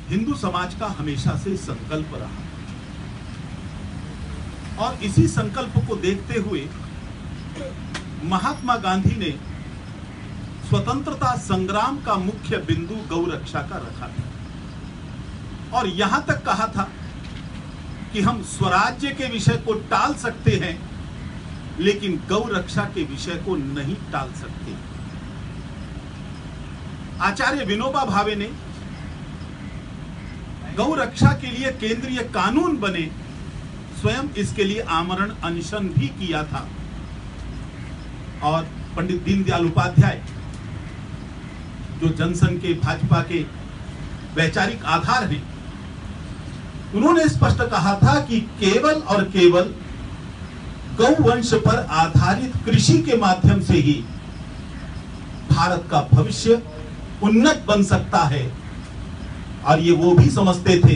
हिंदू समाज का हमेशा से संकल्प रहा और इसी संकल्प को देखते हुए महात्मा गांधी ने स्वतंत्रता संग्राम का मुख्य बिंदु गौ रक्षा का रखा था और यहां तक कहा था कि हम स्वराज्य के विषय को टाल सकते हैं लेकिन गौ रक्षा के विषय को नहीं टाल सकते। आचार्य विनोबा भावे ने गौ रक्षा के लिए केंद्रीय कानून बने, स्वयं इसके लिए आमरण अनशन भी किया था और पंडित दीनदयाल उपाध्याय जो जनसंघ के भाजपा के वैचारिक आधार हैं, उन्होंने स्पष्ट कहा था कि केवल और केवल गौवंश पर आधारित कृषि के माध्यम से ही भारत का भविष्य उन्नत बन सकता है। और ये वो भी समझते थे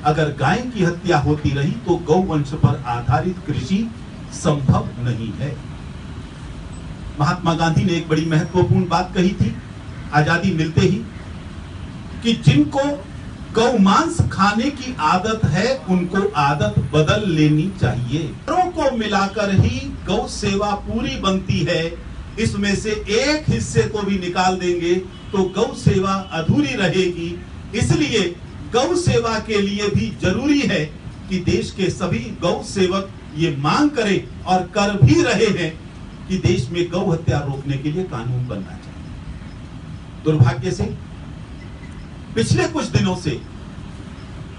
अगर गाय की हत्या होती रही तो गौवंश पर आधारित कृषि संभव नहीं है। महात्मा गांधी ने एक बड़ी महत्वपूर्ण बात कही थी आजादी मिलते ही कि जिनको गौ मांस खाने की आदत है उनको आदत बदल लेनी चाहिए। को मिलाकर ही गौ सेवा पूरी बनती है, इसमें से एक हिस्से को भी निकाल देंगे तो गौ सेवा अधूरी रहेगी। इसलिए गौ सेवा के लिए भी जरूरी है कि देश के सभी गौ सेवक ये मांग करें और कर भी रहे हैं कि देश में गौ हत्या रोकने के लिए कानून बनना चाहिए। दुर्भाग्य से पिछले कुछ दिनों से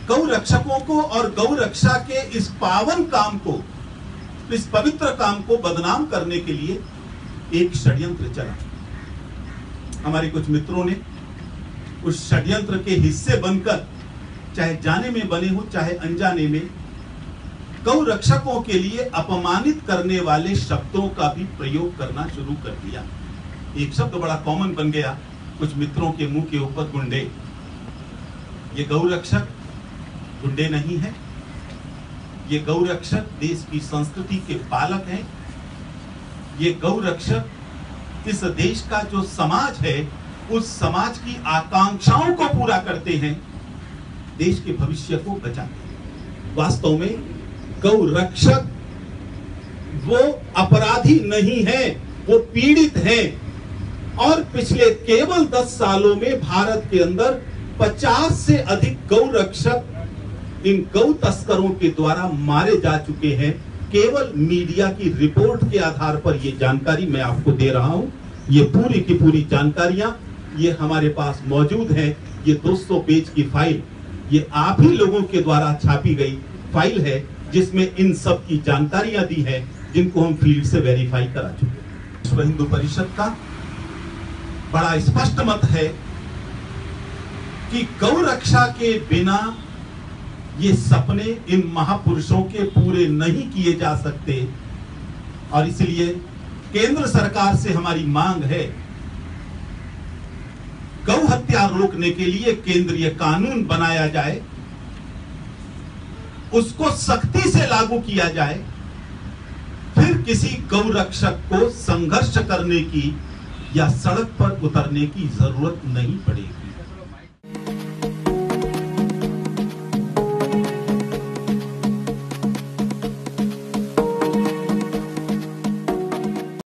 गौ रक्षकों को और गौ रक्षा के इस पावन काम को, इस पवित्र काम को बदनाम करने के लिए एक षड्यंत्र चला। हमारे कुछ मित्रों ने उस षड्यंत्र के हिस्से बनकर, चाहे जाने में बने हो चाहे अनजाने में, गौ रक्षकों के लिए अपमानित करने वाले शब्दों का भी प्रयोग करना शुरू कर दिया। एक शब्द बड़ा कॉमन बन गया कुछ मित्रों के मुंह के ऊपर, गुंडे। ये गौ रक्षक गुंडे नहीं है, ये गौ रक्षक देश की संस्कृति के पालक हैं। ये गौ रक्षक इस देश का जो समाज है उस समाज की आकांक्षाओं को पूरा करते हैं, देश के भविष्य को बचाते हैं। वास्तव में गौ रक्षक वो अपराधी नहीं है, वो पीड़ित है। और पिछले केवल 10 सालों में भारत के अंदर 50 से अधिक गौ रक्षक इन गौ तस्करों के द्वारा मारे जा चुके हैं। केवल मीडिया की रिपोर्ट के आधार पर यह जानकारी मैं आपको दे रहा हूं। ये पूरी की पूरी जानकारियां ये हमारे पास मौजूद है। ये 200 पेज की फाइल ये आप ही लोगों के द्वारा छापी गई फाइल है जिसमें इन सब की जानकारियां दी है जिनको हम फील्ड से वेरीफाई करा चुके हैं। विश्व हिंदू परिषद का बड़ा स्पष्ट मत है कि गौ रक्षा के बिना ये सपने इन महापुरुषों के पूरे नहीं किए जा सकते और इसलिए केंद्र सरकार से हमारी मांग है गौ हत्या रोकने के लिए केंद्रीय कानून बनाया जाए, उसको सख्ती से लागू किया जाए, फिर किसी गौ रक्षक को संघर्ष करने की या सड़क पर उतरने की जरूरत नहीं पड़ेगी।